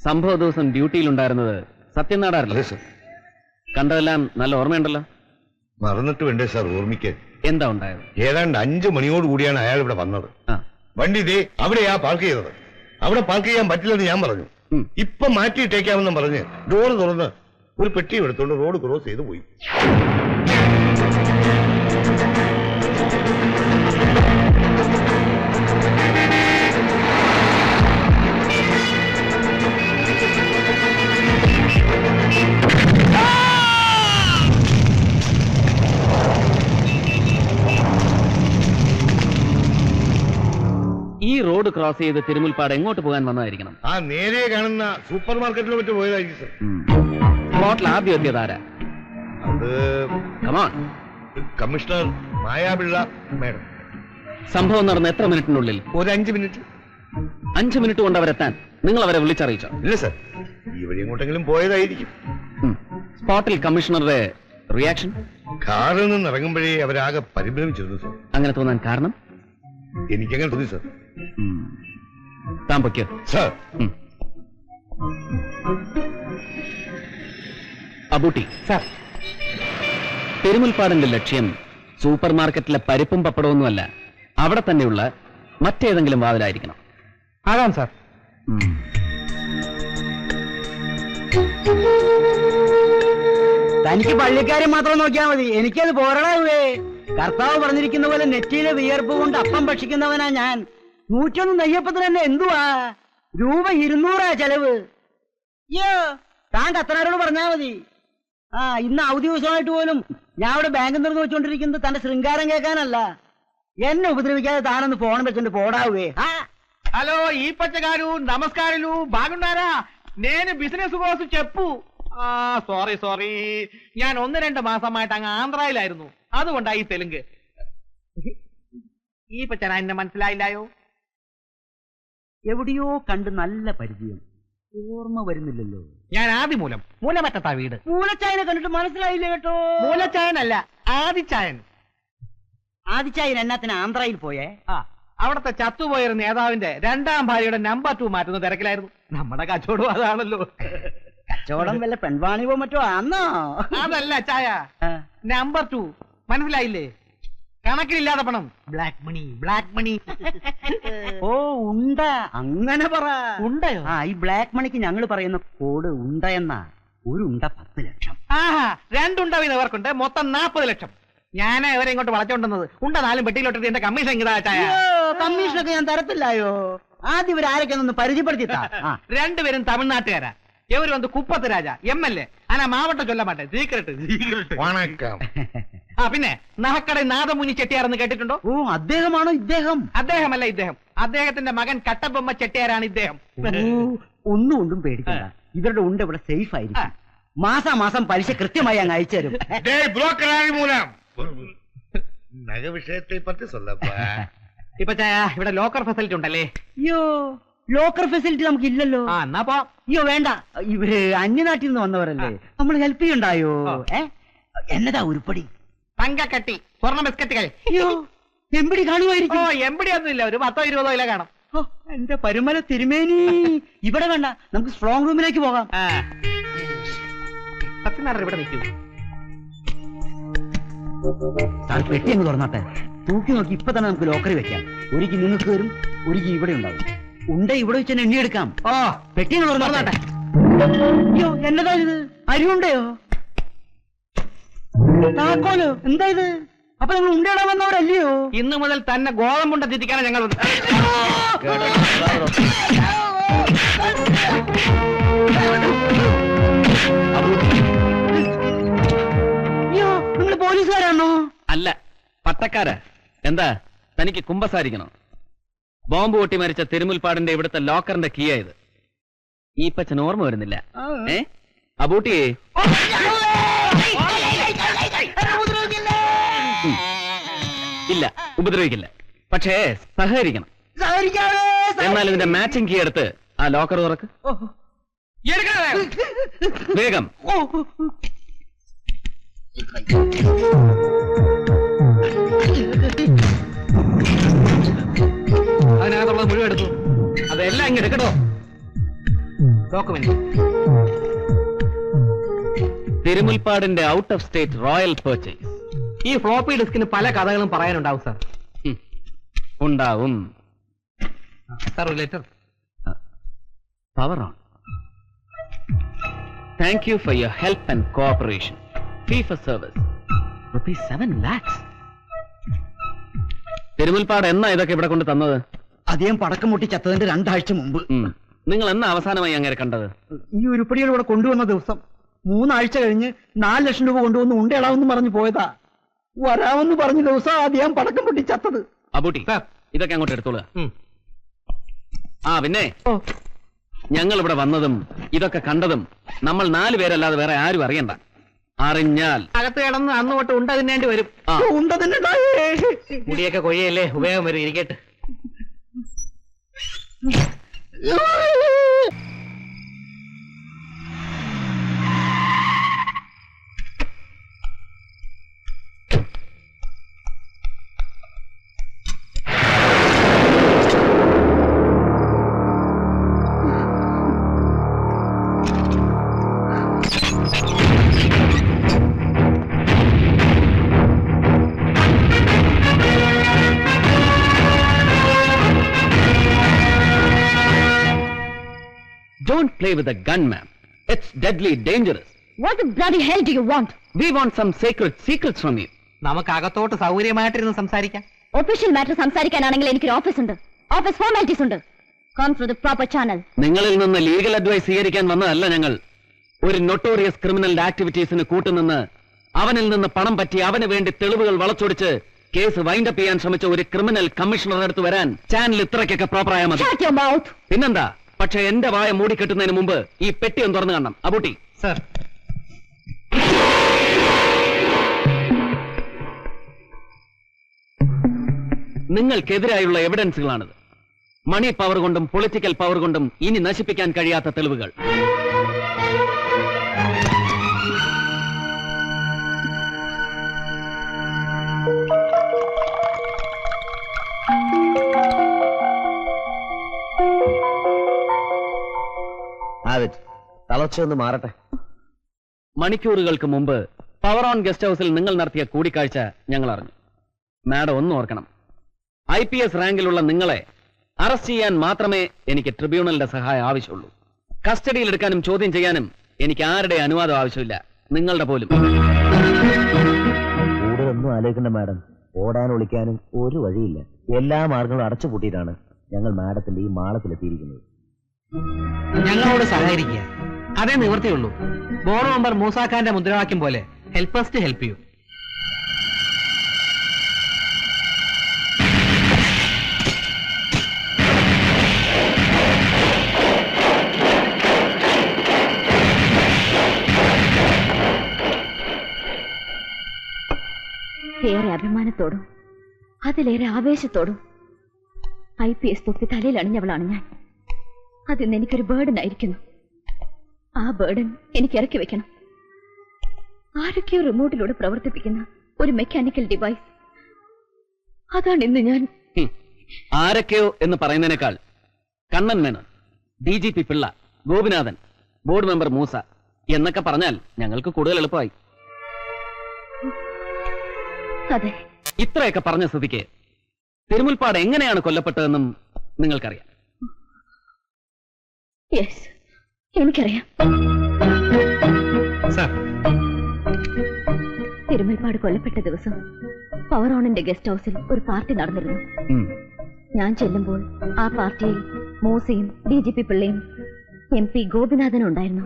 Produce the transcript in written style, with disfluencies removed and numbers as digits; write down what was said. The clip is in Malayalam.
സംഭവ ദിവസം ഡ്യൂട്ടിയിലുണ്ടായിരുന്നത് സത്യനാടാറില്ലേ സർ? കണ്ടതെല്ലാം നല്ല ഓർമ്മയുണ്ടല്ലോ. മറന്നിട്ട് വേണ്ടേ സാർ ഓർമ്മിക്കാൻ? എന്താ ഉണ്ടായത്? ഏതാണ്ട് 5 മണിയോട് കൂടിയാണ് അയാൾ ഇവിടെ വന്നത്. വണ്ടി ഇതേ അവിടെയാ പാർക്ക് ചെയ്തത്. അവിടെ പാർക്ക് ചെയ്യാൻ പറ്റില്ലെന്ന് ഞാൻ പറഞ്ഞു. ഇപ്പൊ മാറ്റിയിട്ടേക്കാമെന്നും പറഞ്ഞ് ഡോറ് തുറന്ന് ഒരു പെട്ടി എടുത്തോണ്ട് റോഡ് ക്രോസ് ചെയ്ത് പോയി. ഈ റോഡ് ക്രോസ് ചെയ്ത് തിരുമുൽപ്പാട് എങ്ങോട്ട് പോകാൻ വന്നതായിരിക്കണം? ആ നേരെ കാണുന്ന സൂപ്പർ മാർക്കറ്റിൽ മറ്റു പോയതായിരിക്കും സർ. സ്പോട്ടിൽ ആദ്യം എത്തിയത് ആരാ? അത് കമോൺ. Commissioner Mayapillai madam. സംഭവം നടന്ന എത്ര മിനിറ്റിനുള്ളിൽ? ഒരു 5 മിനിറ്റ്. 5 മിനിറ്റ് കൊണ്ട് അവരെത്താൻ നിങ്ങൾ അവരെ വിളിച്ചറിയിച്ചോ? ഇല്ല സർ, ഈ വഴി എങ്ങോട്ടെങ്കിലും പോയതായിരിക്കും. സ്പോട്ടിൽ കമ്മീഷണറുടെ റിയാക്ഷൻ? കാറിൽ നിന്ന് ഇറങ്ങുമ്പോഴേ അവരാകെ പരിഭ്രമിച്ചിരുന്നു സർ. അങ്ങനെ തോന്നാൻ കാരണം? എനിക്കങ്ങനെ തോന്നി സർ. താൻ പൊയ്ക്കോ സർ. അബൂട്ടി സർ, തിരുമുൽപ്പാടിന്റെ ലക്ഷ്യം സൂപ്പർ മാർക്കറ്റിലെ പരിപ്പും പപ്പടമൊന്നുമല്ല, അവിടെ തന്നെയുള്ള മറ്റേതെങ്കിലും വാതിലായിരിക്കണം. ആകാം സാർ. തനിക്ക് പള്ളിക്കാരെ മാത്രം നോക്കിയാൽ മതി, എനിക്കത് പോരണേ. കർത്താവ് പറഞ്ഞിരിക്കുന്ന പോലെ നെറ്റിയിലെ വിയർപ്പ് കൊണ്ട് അപ്പം ഭക്ഷിക്കുന്നവനാ ഞാൻ. 101 നെയ്യപ്പത്തിന് തന്നെ എന്തുവാ രൂപ 200 ചെലവ്. അയ്യോ, താൻ കത്തനാരോട് പറഞ്ഞാ മതി. ഇന്ന് അവധി ദിവസമായിട്ട് പോലും ഞാൻ അവിടെ ബാങ്കിൽ നിന്ന് വെച്ചുകൊണ്ടിരിക്കുന്നത് തന്റെ ശൃംഗാരം കേൾക്കാനല്ല. എന്നെ ഉപദ്രവിക്കാതെ താനൊന്ന് ഫോൺ വെച്ചിട്ട് പോടാവേ. హలో ఈపచ్చ గారు నమస్కారాలు, బాగున్నారా? నేను బిజినెస్ కోసం చెప్పు. സോറി ഞാൻ 1-2 മാസമായിട്ട് അങ്ങ് ആന്ധ്രയിലായിരുന്നു, അതുകൊണ്ടാ ഈ തെലുങ്ക്. ഈ പച്ചന എന്നെ മനസ്സിലായില്ലായോ? എവിടെയോ കണ്ട് നല്ല പരിചയം, ഓർമ്മ വരുന്നില്ലല്ലോ. ഞാൻ മൂലമറ്റത്താ വീട്. മൂലച്ചായനെ കണ്ടിട്ട് മനസ്സിലായില്ല കേട്ടോ. മൂലച്ചായനല്ല, ആദിച്ചായൻ. ആദിച്ചായൻ എന്നാത്തിന് ആന്ധ്രയിൽ പോയേ? അവിടത്തെ ചത്തുപോയൊരു നേതാവിന്റെ 2ാം ഭാര്യയുടെ നമ്പർ 2 മാറ്റുന്ന തിരക്കിലായിരുന്നു. നമ്മുടെ കച്ചവടം അതാണല്ലോ. കച്ചവടം വല്ല പെൺവാണിവോ മറ്റോ ആന്നോ? അതല്ല ചായ, നമ്പർ 2 മനസ്സിലായില്ലേ? കണക്കിലില്ലാതെ പണം, ബ്ലാക്ക് മണി. ഓ ഉണ്ട, അങ്ങനെ പറ. ഉണ്ടയോ? ഈ ബ്ലാക്ക് മണിക്ക് ഞങ്ങൾ പറയുന്ന കോഡ് ഉണ്ട എന്നാ. ഒരു ഉണ്ട 10 ലക്ഷം. 2 ഉണ്ട വീതവർക്കുണ്ട്, മൊത്തം 40 ലക്ഷം. ഞാനാ ഇവരെ ഇങ്ങോട്ട് വളച്ചോണ്ടുന്നത്. ഉണ്ട 4 പെട്ടിയിലോട്ടിട്ട് എന്റെ കമ്മീഷൻ ഇതാ ചായ. കമ്മീഷനൊക്കെ ഞാൻ തരത്തില്ലായോ. ആദ്യം ഇവരാരൊക്കെ ഒന്ന് പരിചയപ്പെടുത്തിത്താ. 2 പേരും തമിഴ്നാട്ടുകാരാ. ഇവര് വന്ന് കുപ്പത്ത് രാജ MLA. ആനാ മാവട്ടം ചൊല്ലാൻ മാട്ടെ, സീക്രട്ട്. പിന്നെ നഹക്കട നാദമുനി ചെട്ടിയാരെന്ന് കേട്ടിട്ടുണ്ടോ? ഓ, അദ്ദേഹമാണോ ഇദ്ദേഹം? അദ്ദേഹമല്ല ഇദ്ദേഹം, അദ്ദേഹത്തിന്റെ മകൻ കട്ടബൊമ്മ ചെട്ടിയാരാണ് ഇദ്ദേഹം. ഒന്നും കൊണ്ടും പേടിക്കണ്ട, ഇവരുടെ ഉണ്ട് ഇവിടെ സേഫ് ആയിരിക്കും. മാസാമാസം പലിശ കൃത്യമായി അങ്ങ് അയച്ചു തരും. വിഷയത്തെ പറ്റി ഇപ്പൊ ഇവിടെ ലോക്കർ ഫെസിലിറ്റി ഉണ്ടല്ലേ? അയ്യോ, ലോക്കർ ഫെസിലിറ്റി നമുക്ക് ഇല്ലല്ലോ. എന്നാ പോ. അയ്യോ വേണ്ട, ഇവര് അന്യനാട്ടിൽ നിന്ന് വന്നവരല്ലേ, നമ്മൾ ഹെൽപ്പ് ചെയ്യണ്ടായോ? എന്നതാ ഉരുപ്പടി? തങ്കക്കട്ടി, സ്വർണ്ണ ബിസ്ക്കറ്റുകൾ. അയ്യോ, എമ്പടി കാണുമായിരിക്കും. എമ്പടി ഒന്നുമില്ല, ഒരു 10-20 കിലോ കാണും. എന്റെ പരുമല തിരുമേനി, ഇവിടെ വേണ്ട, നമുക്ക് സ്ട്രോങ് റൂമിലേക്ക് പോകാം. സത്യനാരായണൻ ഇവിടെ നിൽക്കൂ. പെട്ടി അങ്ങ് തുറന്നാട്ടെ, തൂക്കി നോക്കി ഇപ്പൊ തന്നെ നമുക്ക് ലോക്കറി വെക്കാം. ഒരിക്കൽ നിങ്ങൾക്ക് വരും, ഒരിക്കൽ ഇവിടെ ഉണ്ടാവും. ഉണ്ട ഇവിടെ വെച്ച് തന്നെ എണ്ണിയെടുക്കാം. പെട്ടി അങ്ങ് തുറന്നാട്ടെ. അയ്യോ, എന്നതാ ഇത്? അരിയുണ്ടയോ? താക്കോലോ? എന്താ ഇത്? അപ്പൊ നിങ്ങൾ ഉണ്ടയിടാൻ വന്നവരല്ലയോ? ഇന്നു മുതൽ തന്നെ ഗോതമ്പുണ്ട തിരിക്കാനാണ് ഞങ്ങൾ. അയ്യോ, നിങ്ങൾ പോലീസുകാരാണോ? അല്ല, പട്ടക്കാരാ. എന്താ, തനിക്ക് കുമ്പസാരിക്കണോ? ബോംബ് പൊട്ടി മരിച്ച തിരുമുൽപ്പാടിന്റെ ഇവിടുത്തെ ലോക്കറിന്റെ കീയായത്. ഈ പച്ചന് ഓർമ്മ വരുന്നില്ല? അബൂട്ടിയെ ഇല്ല, ഉപദ്രവിക്കില്ല, പക്ഷേ സഹകരിക്കണം. എന്നാൽ ഇതിന്റെ മാച്ചിങ് കീ എടുത്ത് ആ ലോക്കർ തുറക്ക് വേഗം. അതിനകത്തുള്ളത് മുഴുവൻ എടുത്തു, അതെല്ലാം ഇങ്ങനെ എടുക്കട്ടോ. ഡോക്യുമെന്റ്. തിരുമുൽപ്പാടിന്റെ out of state royal purchase. ഈ ഫ്ലോപ്പി ഡിസ്കിന് പല കഥകളും പറയാനുണ്ടാവും സാർ. ഉണ്ടാവും. സാർ ഒരു letter. Power on. Thank you for your help and cooperation. Fee for service ₹7 lakhs. തിരുമുൽപ്പാട് എന്നാ ഇതൊക്കെ ഇവിടെ കൊണ്ട് തന്നത്? അദ്ദേഹം പടക്കം പൊട്ടി ചത്തതിന്റെ 2 ആഴ്ച മുമ്പ്. നിങ്ങൾ എന്നാ അവസാനമായി അങ്ങനെ കണ്ടത്? ഈ ഉരുപ്പടികൾ ഇവിടെ കൊണ്ടുവന്ന ദിവസം 3 ആഴ്ച കഴിഞ്ഞ് 4 ലക്ഷം രൂപ കൊണ്ടുവന്ന് ഉണ്ടയിടാമെന്ന് പറഞ്ഞു പോയതാ. വരാമെന്ന് പറഞ്ഞ ദിവസം അദ്ദേഹം പടക്കം പൊട്ടി ചത്തത്. അബൂട്ടി, ഇതൊക്കെ അങ്ങോട്ട് എടുത്തോളുക. ആ പിന്നെ ഞങ്ങൾ ഇവിടെ വന്നതും ഇതൊക്കെ കണ്ടതും നമ്മൾ 4 പേരല്ലാതെ വേറെ ആരും അറിയണ്ട. അറിഞ്ഞാൽ അകത്ത് കിടന്ന് അന്ന് തൊട്ട് ഉണ്ട തിന്നേണ്ടി വരും. ഉണ്ട തന്നെ മുടിയൊക്കെ കൊയ്യല്ലേ, ഉപയോഗം വരും. ഇരിക്കട്ടെ. Don't play with a gun, ma'am. It's deadly dangerous. What the bloody hell do you want? We want some sacred secrets from you. നമുക്ക് അകത്തോട്ട് സൗകര്യമായിട്ടിരുന്ന് സംസാരിക്കാം. ഒഫീഷ്യൽ മാറ്റർ സംസാരിക്കാനാണെങ്കിൽ എനിക്കൊരു ഓഫീസുണ്ട്. ഓഫീസ് ഫോർമാലിറ്റീസ് ഉണ്ട്. Come through the proper channel. നിങ്ങളിൽ നിന്ന് ലീഗൽ അഡ്വൈസ് സ്വീകരിക്കാൻ വന്നതല്ല ഞങ്ങൾ. ഒരു നൊട്ടോറിയസ് ക്രിമിനൽ ആക്ടിവിറ്റീസിന് കൂട്ടുനിന്ന് അവനിൽ നിന്ന് പണം പറ്റി അവന് വേണ്ടി തെളിവുകൾ വളച്ചൊടിച്ച് കേസ് വൈൻഡപ്പ് ചെയ്യാൻ ശ്രമിച്ച ഒരു ക്രിമിനൽ കമ്മീഷണറുടെ അടുത്ത് വരാൻ ചാനൽ ഇത്രയ്ക്കൊക്കെ പ്രോപ്പർ ആയാൽ മതി. Shut your mouth. പിന്നെന്താ? പക്ഷെ എന്റെ വായ മൂടിക്കെട്ടുന്നതിന് മുമ്പ് ഈ പെട്ടി ഒന്ന് തുറന്നു കാണണം. അബൂട്ടി സർ. നിങ്ങൾക്കെതിരായുള്ള എവിഡൻസുകളാണിത്. മണി പവർ കൊണ്ടും പൊളിറ്റിക്കൽ പവർ കൊണ്ടും ഇനി നശിപ്പിക്കാൻ കഴിയാത്ത തെളിവുകൾ. തളർച്ചയൊന്ന് മാറട്ടെ. മണിക്കൂറുകൾക്ക് മുമ്പ് പവർ ഓൺ ഗസ്റ്റ് ഹൌസിൽ നിങ്ങൾ നടത്തിയ കൂടിക്കാഴ്ച ഞങ്ങൾ അറിഞ്ഞു. മാഡം ഒന്നും ഓർക്കണം. IPS റാങ്കിലുള്ള നിങ്ങളെ അറസ്റ്റ് ചെയ്യാൻ മാത്രമേ എനിക്ക് ട്രിബ്യൂണലിന്റെ സഹായം ആവശ്യമുള്ളൂ. കസ്റ്റഡിയിൽ എടുക്കാനും ചോദ്യം ചെയ്യാനും എനിക്ക് ആരുടെ അനുവാദം ആവശ്യമില്ല, നിങ്ങളുടെ പോലും. കൂടുതലൊന്നും ആലോചിക്കണ്ട മാഡം. ഓടാൻ ഒളിക്കാനും ഒരു വഴിയില്ല. എല്ലാ മാർഗങ്ങളും അടച്ചുപൂട്ടിയിട്ടാണ് ഞങ്ങൾ മാഡത്തിന്റെ ഈ മാളത്തിലെത്തിയിരിക്കുന്നത്. ഞങ്ങളോട് സഹകരിക്കുക, അതേ നിവൃത്തിയുള്ളൂ. ബോർഡ് മെമ്പർ മൂസാഖാന്റെ മുദ്രാവാക്യം പോലെ help us to help you. ഏറെ അഭിമാനത്തോടും അതിലേറെ ആവേശത്തോടും IPS തൊപ്പി തലയിൽ അണിഞ്ഞവളാണ് ഞാൻ. അതിന്ന് എനിക്കൊരു ബേർഡൻ ആയിരിക്കുന്നു. ആ ബേർഡൻ എനിക്ക് ഇറക്കി വെക്കണം. ആരൊക്കെയോ റിമോട്ടിലൂടെ പ്രവർത്തിപ്പിക്കുന്ന ഒരു മെക്കാനിക്കൽ ഡിവൈസ്. അതാണ് ഇന്ന് ഞാൻ. ആരൊക്കെയോ എന്ന് പറയുന്നതിനേക്കാൾ Kannan Menon, DGP Pillai, Gopinathan, board member Moosa എന്നൊക്കെ പറഞ്ഞാൽ ഞങ്ങൾക്ക് കൂടുതൽ എളുപ്പമായി. അതെ, ഇത്രയൊക്കെ പറഞ്ഞ സ്ഥിതിക്ക് തിരുമുൽപ്പാട് എങ്ങനെയാണ് കൊല്ലപ്പെട്ടതെന്നും നിങ്ങൾക്കറിയാം. യെസ്, എനിക്കറിയാം. തിരുമുൽപ്പാട് കൊല്ലപ്പെട്ട ദിവസം പവർ ഓണിന്റെ ഗസ്റ്റ് ഹൌസിൽ ഒരു പാർട്ടി നടന്നിരുന്നു. ഞാൻ ചെല്ലുമ്പോൾ ആ പാർട്ടിയിൽ മൂസയും DGP പിള്ളയും MP ഗോപിനാഥനും ഉണ്ടായിരുന്നു.